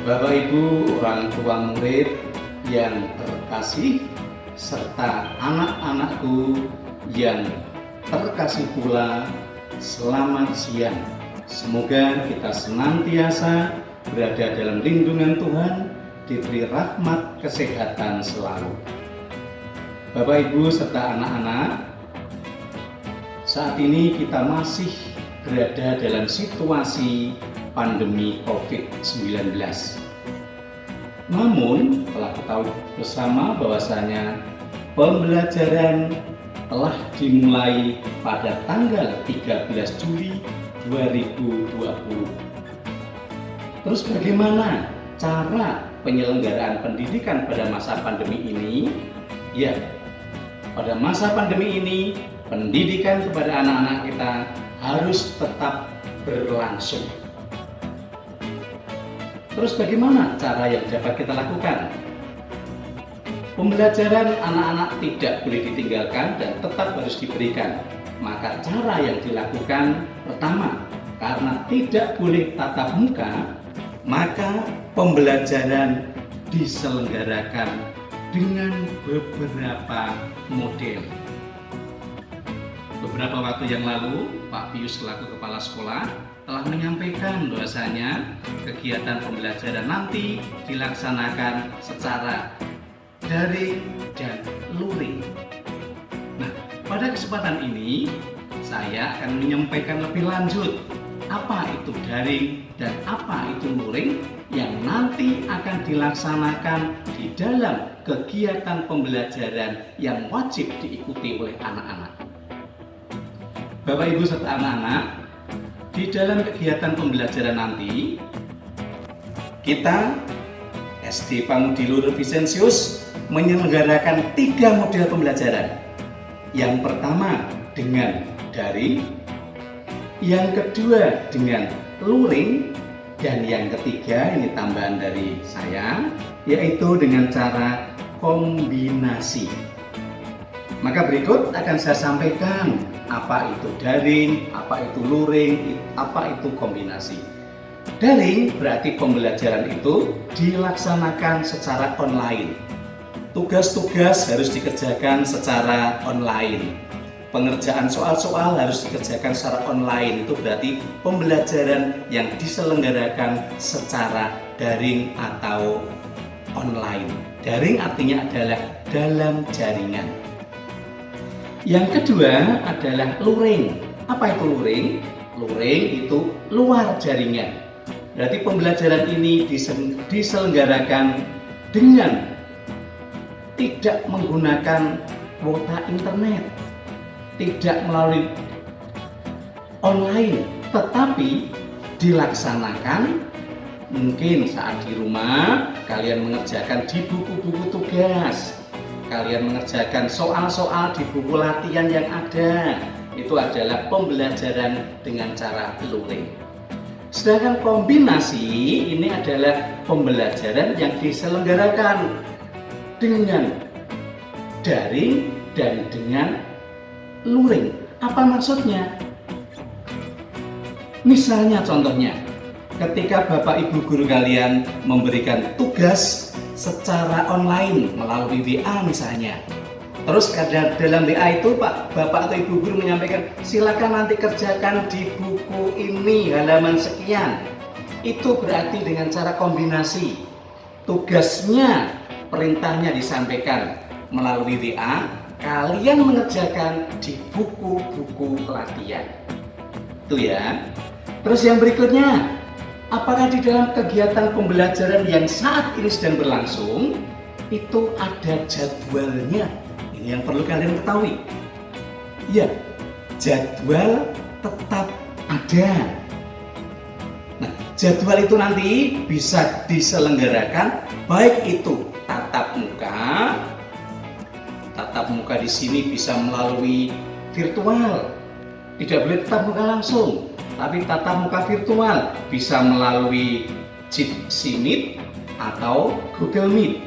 Bapak Ibu orang tua murid yang terkasih serta anak-anakku yang terkasih pula, selamat siang. Semoga kita senantiasa berada dalam lindungan Tuhan, diberi rahmat kesehatan selalu. Bapak Ibu serta anak-anak, saat ini kita masih berada dalam situasi pandemi COVID-19. Namun, telah ketahui bersama bahwasanya pembelajaran telah dimulai pada tanggal 13 Juli 2020. Terus bagaimana cara penyelenggaraan pendidikan pada masa pandemi ini? Ya, pada masa pandemi ini pendidikan kepada anak-anak kita harus tetap berlangsung. Terus bagaimana cara yang dapat kita lakukan? Pembelajaran anak-anak tidak boleh ditinggalkan dan tetap harus diberikan. Maka cara yang dilakukan pertama, karena tidak boleh tatap muka, maka pembelajaran diselenggarakan dengan beberapa model. Beberapa waktu yang lalu, Pak Pius selaku Kepala Sekolah telah menyampaikan bahwasanya kegiatan pembelajaran nanti dilaksanakan secara daring dan luring. Nah, pada kesempatan ini saya akan menyampaikan lebih lanjut apa itu daring dan apa itu luring yang nanti akan dilaksanakan di dalam kegiatan pembelajaran yang wajib diikuti oleh anak-anak. Bapak Ibu serta anak-anak, di dalam kegiatan pembelajaran nanti kita SD Pangudi Lur Vicentius menyelenggarakan 3 model pembelajaran. Yang pertama dengan daring, yang kedua dengan luring, dan yang ketiga ini tambahan dari saya, yaitu dengan cara kombinasi. Maka berikut akan saya sampaikan apa itu daring, apa itu luring, apa itu kombinasi. Daring berarti pembelajaran itu dilaksanakan secara online. Tugas-tugas harus dikerjakan secara online. Pengerjaan soal-soal harus dikerjakan secara online. Itu berarti pembelajaran yang diselenggarakan secara daring atau online. Daring artinya adalah dalam jaringan. Yang kedua adalah luring. Apa itu luring? Luring itu luar jaringan. Berarti pembelajaran ini diselenggarakan dengan tidak menggunakan kuota internet, tidak melalui online, tetapi dilaksanakan mungkin saat di rumah kalian mengerjakan di buku-buku tugas, kalian mengerjakan soal-soal di buku latihan yang ada. Itu adalah pembelajaran dengan cara luring. Sedangkan kombinasi ini adalah pembelajaran yang diselenggarakan dengan daring dan dengan luring. Apa maksudnya? Misalnya contohnya, ketika Bapak Ibu guru kalian memberikan tugas secara online melalui WA misalnya. Terus dalam WA itu Bapak atau Ibu guru menyampaikan, silakan nanti kerjakan di buku ini halaman sekian. Itu berarti dengan cara kombinasi. Tugasnya, perintahnya disampaikan melalui WA, kalian mengerjakan di buku-buku latihan. Itu ya. Terus yang berikutnya, apakah di dalam kegiatan pembelajaran yang saat ini sedang berlangsung itu ada jadwalnya? Ini yang perlu kalian ketahui. Ya, jadwal tetap ada. Nah, jadwal itu nanti bisa diselenggarakan baik itu tatap muka. Tatap muka di sini bisa melalui virtual. Tidak boleh tatap muka langsung, tapi tatap muka virtual bisa melalui Jitsi Meet atau Google Meet.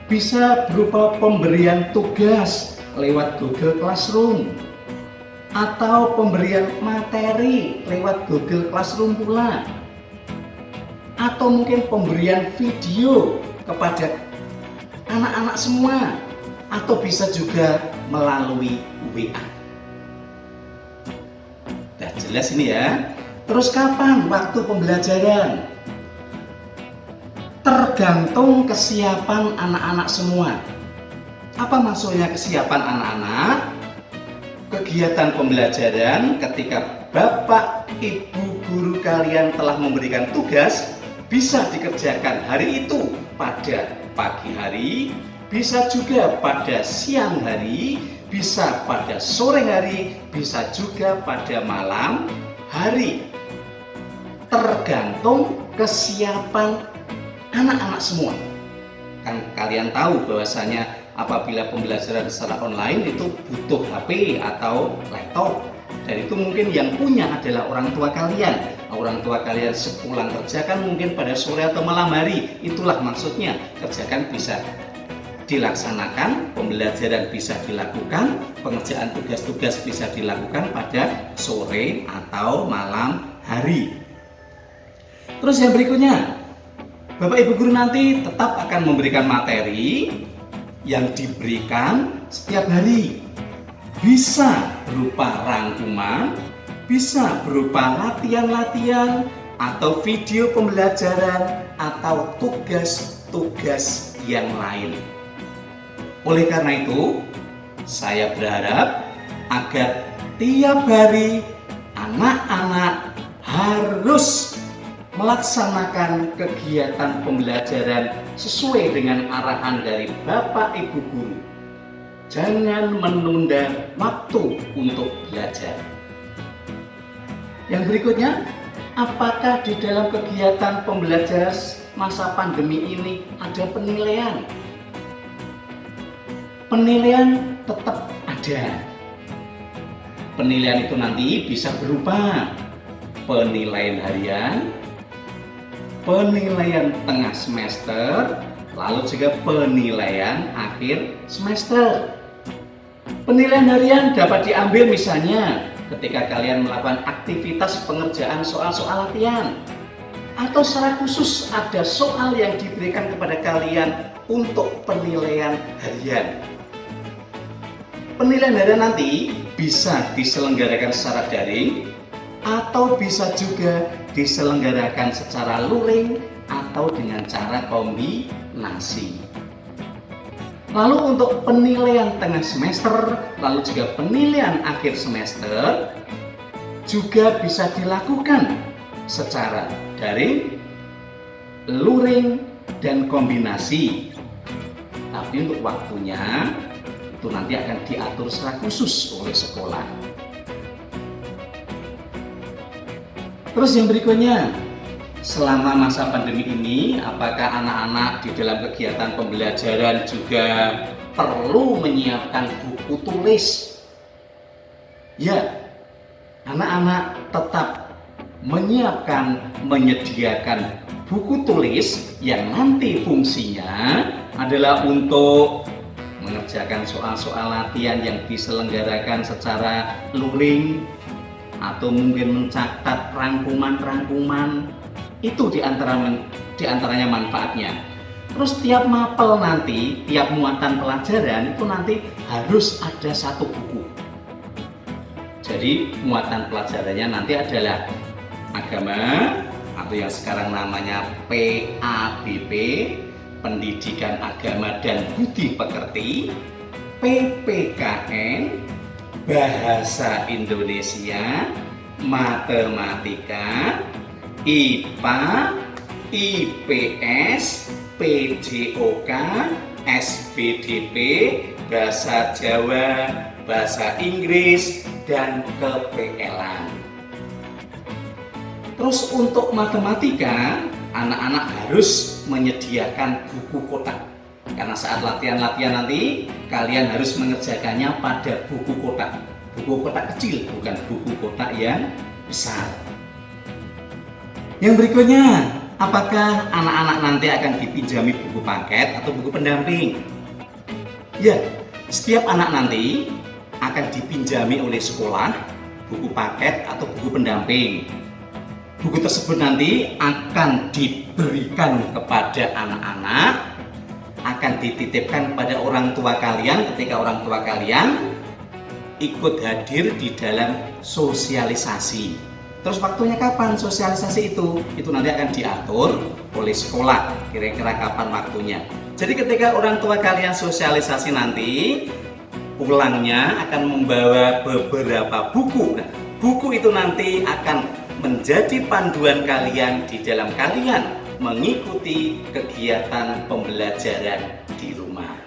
Bisa berupa pemberian tugas lewat Google Classroom atau pemberian materi lewat Google Classroom pula. atau mungkin pemberian video kepada anak-anak semua, atau bisa juga melalui WA. Nah, jelas ini ya. Terus kapan waktu pembelajaran? Tergantung kesiapan anak-anak semua. Apa maksudnya kesiapan anak-anak? Kegiatan pembelajaran ketika Bapak Ibu guru kalian telah memberikan tugas bisa dikerjakan hari itu pada pagi hari, bisa juga pada siang hari, bisa pada sore hari, bisa juga pada malam hari. Tergantung kesiapan anak-anak semua. Kan kalian tahu bahwasanya apabila pembelajaran secara online itu butuh HP atau laptop. Dan itu mungkin yang punya adalah orang tua kalian. Orang tua kalian sepulang kerja kan mungkin pada sore atau malam hari. Itulah maksudnya, kerjakan bisa dilaksanakan, pembelajaran bisa dilakukan, pengerjaan tugas-tugas bisa dilakukan pada sore atau malam hari. Terus yang berikutnya, Bapak Ibu guru nanti tetap akan memberikan materi yang diberikan setiap hari. Bisa berupa rangkuman, bisa berupa latihan-latihan, atau video pembelajaran, atau tugas-tugas yang lain. Oleh karena itu, saya berharap agar tiap hari anak-anak harus melaksanakan kegiatan pembelajaran sesuai dengan arahan dari Bapak Ibu guru. Jangan menunda waktu untuk belajar. Yang berikutnya, apakah di dalam kegiatan pembelajaran masa pandemi ini ada penilaian? Penilaian tetap ada. Penilaian itu nanti bisa berupa penilaian harian, penilaian tengah semester, lalu juga penilaian akhir semester. Penilaian harian dapat diambil misalnya ketika kalian melakukan aktivitas pengerjaan soal-soal latihan, atau secara khusus ada soal yang diberikan kepada kalian untuk penilaian harian. Penilaian harian nanti bisa diselenggarakan secara daring atau bisa juga diselenggarakan secara luring atau dengan cara kombinasi. Lalu untuk penilaian tengah semester, lalu juga penilaian akhir semester juga bisa dilakukan secara daring, luring, dan kombinasi. Tapi untuk waktunya itu nanti akan diatur secara khusus oleh sekolah. Terus yang berikutnya, selama masa pandemi ini, apakah anak-anak di dalam kegiatan pembelajaran juga perlu menyiapkan buku tulis? Ya, anak-anak tetap menyediakan buku tulis yang nanti fungsinya adalah untuk mengerjakan soal-soal latihan yang diselenggarakan secara luring, atau mungkin mencatat rangkuman-rangkuman. Itu diantaranya manfaatnya. Terus tiap mapel nanti, tiap muatan pelajaran itu nanti harus ada satu buku. Jadi muatan pelajarannya nanti adalah agama, atau yang sekarang namanya PABP, Pendidikan Agama dan Budi Pekerti, PPKN, Bahasa Indonesia, Matematika, IPA, IPS, PJOK, SBDP, Bahasa Jawa, Bahasa Inggris, dan KPL-an. Terus untuk matematika, anak-anak harus menyediakan buku kotak. Karena saat latihan-latihan nanti, kalian harus mengerjakannya pada buku kotak. Buku kotak kecil, bukan buku kotak yang besar. Yang berikutnya, apakah anak-anak nanti akan dipinjami buku paket atau buku pendamping? Ya, setiap anak nanti akan dipinjami oleh sekolah buku paket atau buku pendamping. Buku tersebut nanti akan diberikan kepada anak-anak akan dititipkan kepada orang tua kalian ketika orang tua kalian ikut hadir di dalam sosialisasi. Terus waktunya kapan sosialisasi itu? Itu nanti akan diatur oleh sekolah, kira-kira kapan waktunya. Jadi ketika orang tua kalian sosialisasi nanti, pulangnya akan membawa beberapa buku. Nah, buku itu nanti akan menjadi panduan kalian di dalam kalian mengikuti kegiatan pembelajaran di rumah.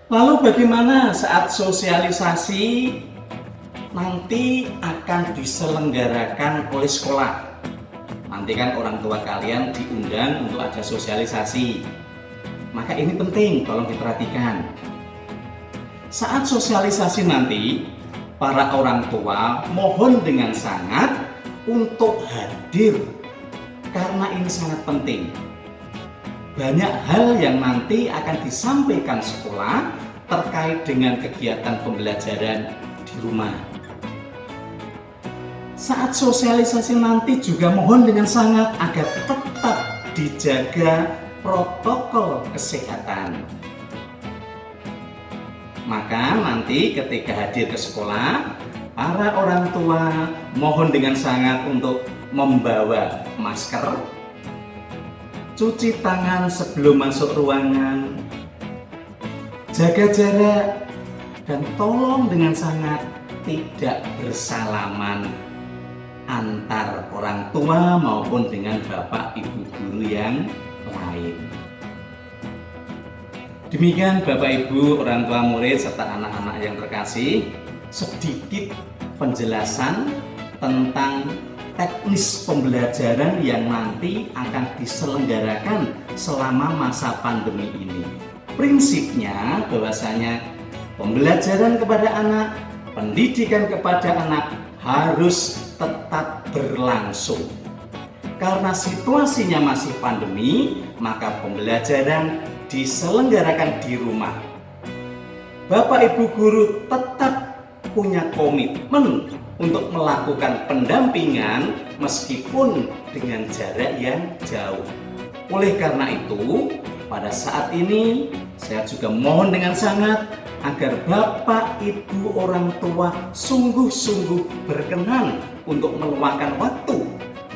Lalu bagaimana saat sosialisasi nanti akan diselenggarakan oleh sekolah? Nanti kan orang tua kalian diundang untuk ada sosialisasi. Maka ini penting, tolong diperhatikan. Saat sosialisasi nanti, para orang tua mohon dengan sangat untuk hadir karena ini sangat penting. Banyak hal yang nanti akan disampaikan sekolah terkait dengan kegiatan pembelajaran di rumah. Saat sosialisasi nanti juga mohon dengan sangat agar tetap dijaga protokol kesehatan. Maka nanti ketika hadir ke sekolah, para orang tua mohon dengan sangat untuk membawa masker, cuci tangan sebelum masuk ruangan, jaga jarak, dan tolong dengan sangat tidak bersalaman antar orang tua maupun dengan bapak ibu guru yang lain. Demikian Bapak Ibu, orang tua murid serta anak-anak yang terkasih, sedikit penjelasan tentang teknis pembelajaran yang nanti akan diselenggarakan selama masa pandemi ini. Prinsipnya bahwasanya pembelajaran kepada anak, pendidikan kepada anak harus tetap berlangsung. Karena situasinya masih pandemi, maka pembelajaran diselenggarakan di rumah. Bapak Ibu guru tetap punya komitmen untuk melakukan pendampingan meskipun dengan jarak yang jauh. Oleh karena itu, pada saat ini saya juga mohon dengan sangat agar Bapak Ibu orang tua sungguh-sungguh berkenan untuk meluangkan waktu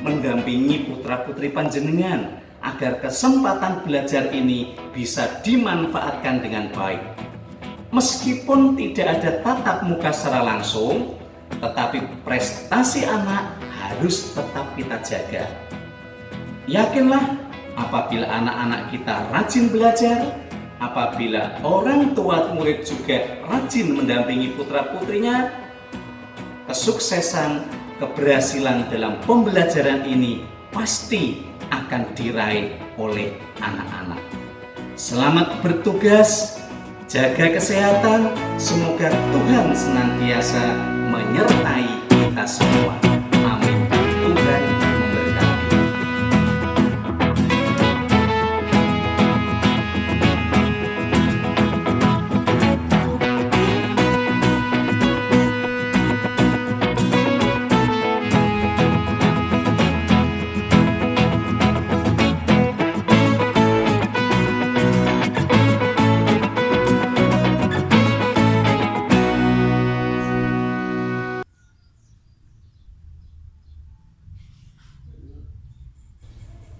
mendampingi putra-putri panjenengan agar kesempatan belajar ini bisa dimanfaatkan dengan baik. Meskipun tidak ada tatap muka secara langsung, tetapi prestasi anak harus tetap kita jaga. Yakinlah apabila anak-anak kita rajin belajar, apabila orang tua murid juga rajin mendampingi putra-putrinya, kesuksesan, keberhasilan dalam pembelajaran ini pasti akan diraih oleh anak-anak. Selamat bertugas, jaga kesehatan, semoga Tuhan senantiasa menyertai kita semua.